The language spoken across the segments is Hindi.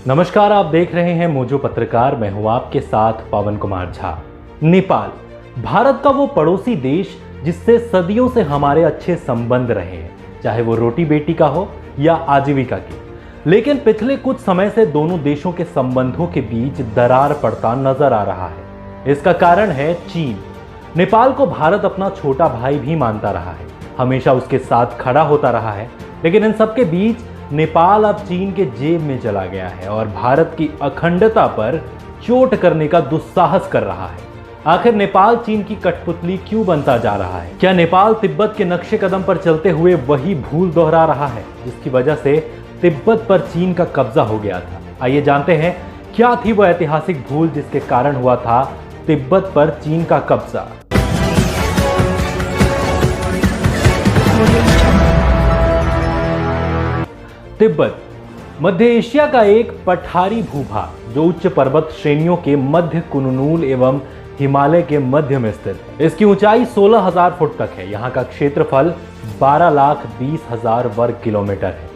नमस्कार, आप देख रहे हैं मोजो पत्रकार। मैं हूं आपके साथ पवन कुमार झा। नेपाल भारत का वो पड़ोसी देश जिससे सदियों से हमारे अच्छे संबंध रहे हैं, चाहे वो रोटी बेटी का हो या आजीविका की। लेकिन पिछले कुछ समय से दोनों देशों के संबंधों के बीच दरार पड़ता नजर आ रहा है। इसका कारण है चीन। नेपाल को भारत अपना छोटा भाई भी मानता रहा है, हमेशा उसके साथ खड़ा होता रहा है। लेकिन इन सबके बीच नेपाल अब चीन के जेब में चला गया है और भारत की अखंडता पर चोट करने का दुस्साहस कर रहा है। आखिर नेपाल चीन की कठपुतली क्यों बनता जा रहा है? क्या नेपाल तिब्बत के नक्शे कदम पर चलते हुए वही भूल दोहरा रहा है जिसकी वजह से तिब्बत पर चीन का कब्जा हो गया था? आइए जानते हैं क्या थी वह ऐतिहासिक भूल जिसके कारण हुआ था तिब्बत पर चीन का कब्जा। तिब्बत मध्य एशिया का एक पठारी भूभाग जो उच्च पर्वत श्रेणियों के मध्य कुनलुन एवं हिमालय के मध्य में स्थित है। इसकी ऊंचाई 16,000 फुट तक है। यहाँ का क्षेत्रफल 12,20,000 वर्ग किलोमीटर है।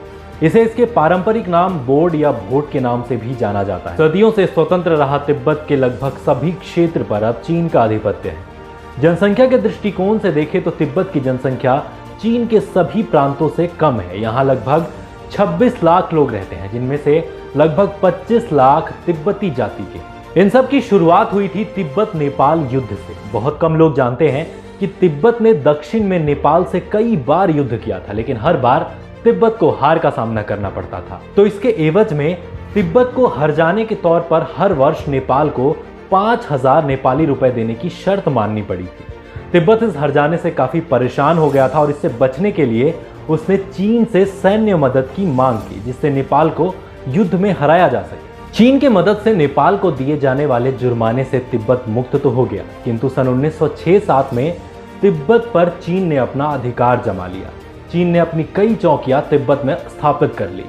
इसे इसके पारंपरिक नाम बोर्ड या भोट के नाम से भी जाना जाता है। सदियों से स्वतंत्र रहा तिब्बत के लगभग सभी क्षेत्र पर अब चीन का आधिपत्य है। जनसंख्या के दृष्टिकोण से देखें तो तिब्बत की जनसंख्या चीन के सभी प्रांतों से कम है। यहाँ लगभग 26 लाख लोग रहते हैं, जिनमें से लगभग 25 लाख तिब्बती जाति के। इन सब की शुरुआत हुई थी तिब्बत नेपाल युद्ध से। बहुत कम लोग जानते हैं कि तिब्बत ने दक्षिण में नेपाल से कई बार युद्ध किया था, लेकिन हर बार तिब्बत को हार का सामना करना पड़ता था। तो इसके एवज में तिब्बत को हर जाने के तौर पर हर वर्ष नेपाल को 5,000 नेपाली रुपए देने की शर्त माननी पड़ी थी। तिब्बत इस हर जाने से काफी परेशान हो गया था और इससे बचने के लिए उसने चीन से सैन्य मदद की मांग की, जिससे नेपाल को युद्ध में हराया जा सके। चीन की मदद से नेपाल को दिए जाने वाले जुर्माने से तिब्बत मुक्त तो हो गया, किंतु सन 1906-07 में तिब्बत पर चीन ने अपना अधिकार जमा लिया। चीन ने अपनी कई चौकियां तिब्बत में स्थापित कर ली।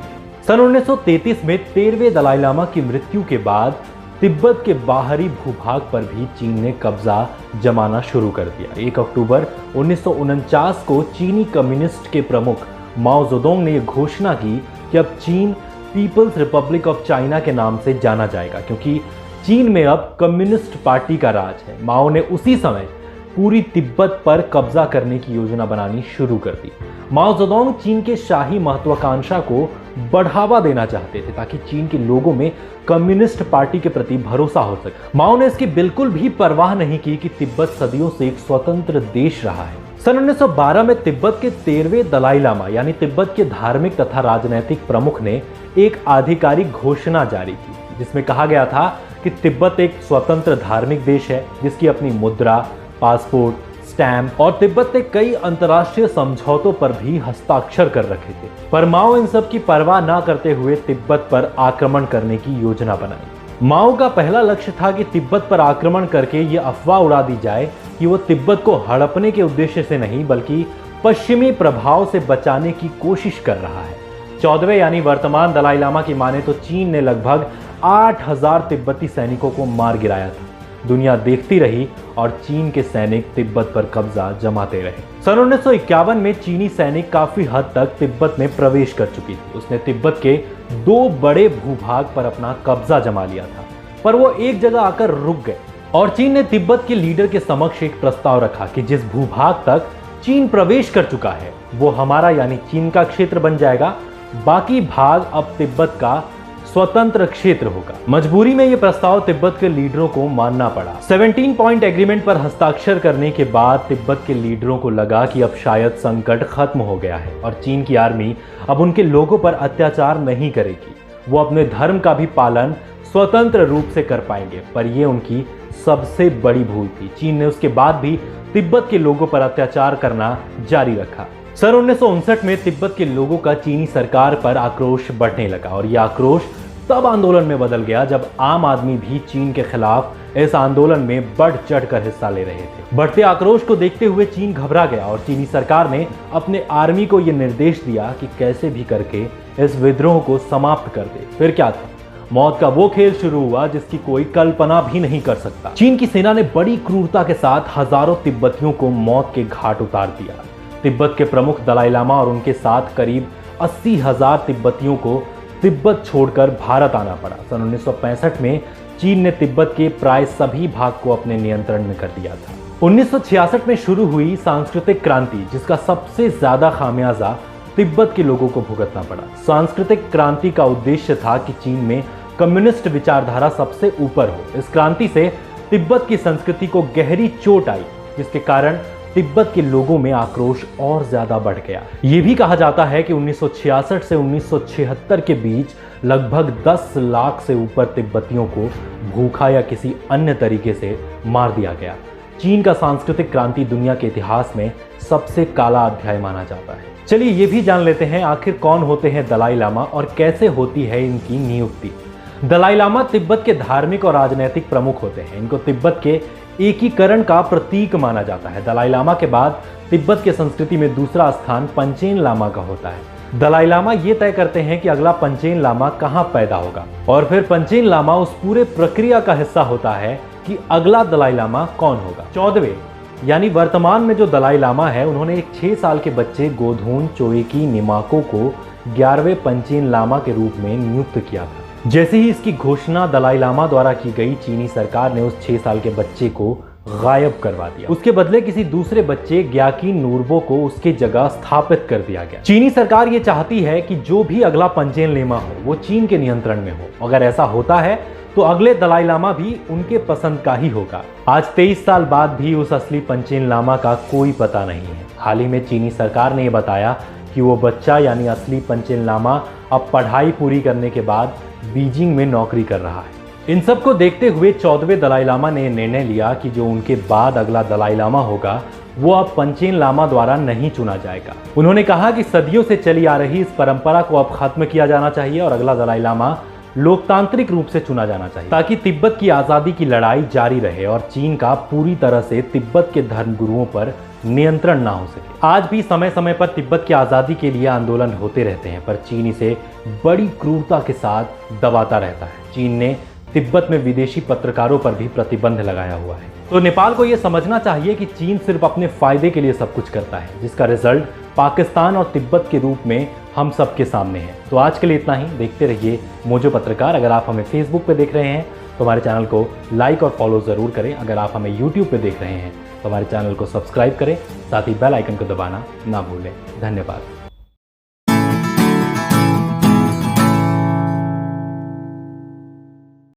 सन 1933 में 13वें दलाई लामा की मृत्यु के बाद तिब्बत के बाहरी भूभाग पर भी चीन ने कब्जा जमाना शुरू कर दिया। 1 अक्टूबर 1949 को चीनी कम्युनिस्ट के प्रमुख माओ जेडोंग ने यह घोषणा की कि अब चीन पीपल्स रिपब्लिक ऑफ चाइना के नाम से जाना जाएगा, क्योंकि चीन में अब कम्युनिस्ट पार्टी का राज है। माओ ने उसी समय पूरी तिब्बत पर कब्जा करने की योजना बनानी शुरू कर दी। माओ जेडोंग चीन के शाही महत्वाकांक्षा को बढ़ावा देना चाहते थे ताकि चीन के लोगों में कम्युनिस्ट पार्टी के प्रति भरोसा हो सके। माओ ने इसकी बिल्कुल भी परवाह नहीं की कि तिब्बत सदियों से एक स्वतंत्र देश रहा है। सन 1912 में तिब्बत के 13वें दलाई लामा यानी तिब्बत के धार्मिक तथा राजनैतिक प्रमुख ने एक आधिकारिक घोषणा जारी की, जिसमें कहा गया था कि तिब्बत एक स्वतंत्र धार्मिक देश है जिसकी अपनी मुद्रा, पासपोर्ट, स्टैम्प और तिब्बत ने कई अंतर्राष्ट्रीय समझौतों पर भी हस्ताक्षर कर रखे थे। पर माओ इन सब की परवाह न करते हुए तिब्बत पर आक्रमण करने की योजना बनाई। माओ का पहला लक्ष्य था कि तिब्बत पर आक्रमण करके ये अफवाह उड़ा दी जाए कि वो तिब्बत को हड़पने के उद्देश्य से नहीं बल्कि पश्चिमी प्रभाव से बचाने की कोशिश कर रहा है। 14वें यानी वर्तमान दलाई लामा की माने तो चीन ने लगभग 8,000 तिब्बती सैनिकों को मार गिराया था। दुनिया देखती रही और चीन के सैनिक तिब्बत पर कब्जा जमाते रहे। सन 1951 में चीनी सैनिक काफी हद तक तिब्बत में प्रवेश कर चुकी थी। उसने तिब्बत के 2 बड़े भूभाग पर अपना कब्जा जमा लिया था, पर वो एक जगह आकर रुक गए और चीन ने तिब्बत के लीडर के समक्ष एक प्रस्ताव रखा कि जिस भूभाग तक चीन प्रवेश कर चुका है वो हमारा यानी चीन का क्षेत्र बन जाएगा, बाकी भाग अब तिब्बत का स्वतंत्र क्षेत्र होगा। मजबूरी में यह प्रस्ताव तिब्बत के लीडरों को मानना पड़ा। 17 पॉइंट एग्रीमेंट पर हस्ताक्षर करने के बाद तिब्बत के लीडरों को लगा कि अब शायद संकट खत्म हो गया है और चीन की आर्मी अब उनके लोगों पर अत्याचार नहीं करेगी। वो अपने धर्म का भी पालन स्वतंत्र रूप से कर पाएंगे। पर यह उनकी सबसे बड़ी भूल थी। चीन ने उसके बाद भी तिब्बत के लोगों पर अत्याचार करना जारी रखा। सन 1959 में तिब्बत के लोगों का चीनी सरकार पर आक्रोश बढ़ने लगा और यह आक्रोश तब आंदोलन में बदल गया जब आम आदमी भी चीन के खिलाफ इस आंदोलन में बढ़ चढ़कर हिस्सा ले रहे थे। बढ़ते आक्रोश को देखते हुए चीन घबरा गया और चीनी सरकार ने अपने आर्मी को यह निर्देश दिया कि कैसे भी करके इस विद्रोह को समाप्त कर दे। फिर क्या था? मौत का वो खेल शुरू हुआ जिसकी कोई कल्पना भी नहीं कर सकता। चीन की सेना ने बड़ी क्रूरता के साथ हजारों तिब्बतियों को मौत के घाट उतार दिया। तिब्बत के प्रमुख दलाई लामा और उनके साथ करीब 80,000 तिब्बतियों को तिब्बत छोड़कर भारत आना पड़ा। सन 1965 में चीन ने तिब्बत के प्राय सभी भाग को अपने नियंत्रण में कर दिया था। 1966 में शुरू हुई सांस्कृतिक क्रांति, जिसका सबसे ज्यादा खामियाजा तिब्बत के लोगों को भुगतना पड़ा। सांस्कृतिक क्रांति का उद्देश्य था कि चीन में कम्युनिस्ट विचारधारा सबसे ऊपर हो। इस क्रांति से तिब्बत की संस्कृति को गहरी चोट आई, जिसके कारण तिब्बत के लोगों में आक्रोश और ज्यादा बढ़ गया। यह भी कहा जाता है कि 1966 से 1976 के बीच लगभग 10 लाख से ऊपर तिब्बतियों को भूखा या किसी अन्य तरीके से मार दिया गया। चीन का सांस्कृतिक क्रांति दुनिया के इतिहास में सबसे काला अध्याय माना जाता है। चलिए ये भी जान लेते हैं आखिर कौन होते हैं दलाई लामा और कैसे होती है इनकी नियुक्ति। दलाई लामा तिब्बत के धार्मिक और राजनीतिक प्रमुख होते हैं। इनको तिब्बत के एकीकरण का प्रतीक माना जाता है। दलाई लामा के बाद तिब्बत के संस्कृति में दूसरा स्थान पंचेन लामा का होता है। दलाई लामा ये तय करते हैं कि अगला पंचेन लामा कहाँ पैदा होगा और फिर पंचेन लामा उस पूरे प्रक्रिया का हिस्सा होता है कि अगला दलाई लामा कौन होगा। 14वें यानी वर्तमान में जो दलाई लामा है, उन्होंने एक 6 साल के बच्चे गोधून चोएकी निमाको को 11वें पंचेन लामा के रूप में नियुक्त किया था। जैसे ही इसकी घोषणा दलाई लामा द्वारा की गई, चीनी सरकार ने उस 6 साल के बच्चे को गायब करवा दिया। उसके बदले किसी दूसरे बच्चे ग्याकी नूरबो को उसकी जगह स्थापित कर दिया गया। चीनी सरकार ये चाहती है कि जो भी अगला पंचेन लामा हो वो चीन के नियंत्रण में हो। अगर ऐसा होता है तो अगले दलाई लामा भी उनके पसंद का ही होगा। आज 23 साल बाद भी उस असली पंचेन लामा का कोई पता नहीं है। हाल ही में चीनी सरकार ने यह बताया कि वो बच्चा यानी असली पंचेन लामा अब पढ़ाई पूरी करने के बाद बीजिंग में नौकरी कर रहा है। इन सब को देखते हुए 14वें दलाई लामा ने निर्णय लिया कि जो उनके बाद अगला दलाई लामा होगा वो अब पंचेन लामा द्वारा नहीं चुना जाएगा। उन्होंने कहा कि सदियों से चली आ रही इस परंपरा को अब खत्म किया जाना चाहिए और अगला दलाई लामा लोकतांत्रिक रूप से चुना जाना चाहिए, ताकि तिब्बत की आजादी की लड़ाई जारी रहे और चीन का पूरी तरह से तिब्बत के धर्मगुरुओं पर नियंत्रण ना हो सके। आज भी समय समय पर तिब्बत की आजादी के लिए आंदोलन होते रहते हैं, पर चीन इसे बड़ी क्रूरता के साथ दबाता रहता है। चीन ने तिब्बत में विदेशी पत्रकारों पर भी प्रतिबंध लगाया हुआ है। तो नेपाल को यह समझना चाहिए कि चीन सिर्फ अपने फायदे के लिए सब कुछ करता है, जिसका रिजल्ट पाकिस्तान और तिब्बत के रूप में हम सबके सामने है। तो आज के लिए इतना ही। देखते रहिए मोजो पत्रकार। अगर आप हमें फेसबुक पे देख रहे हैं तो हमारे चैनल को लाइक और फॉलो जरूर करें। अगर आप हमें यूट्यूब पे देख रहे हैं तो हमारे चैनल को सब्सक्राइब करें, साथ ही बेल आइकन को दबाना ना भूलें। धन्यवाद।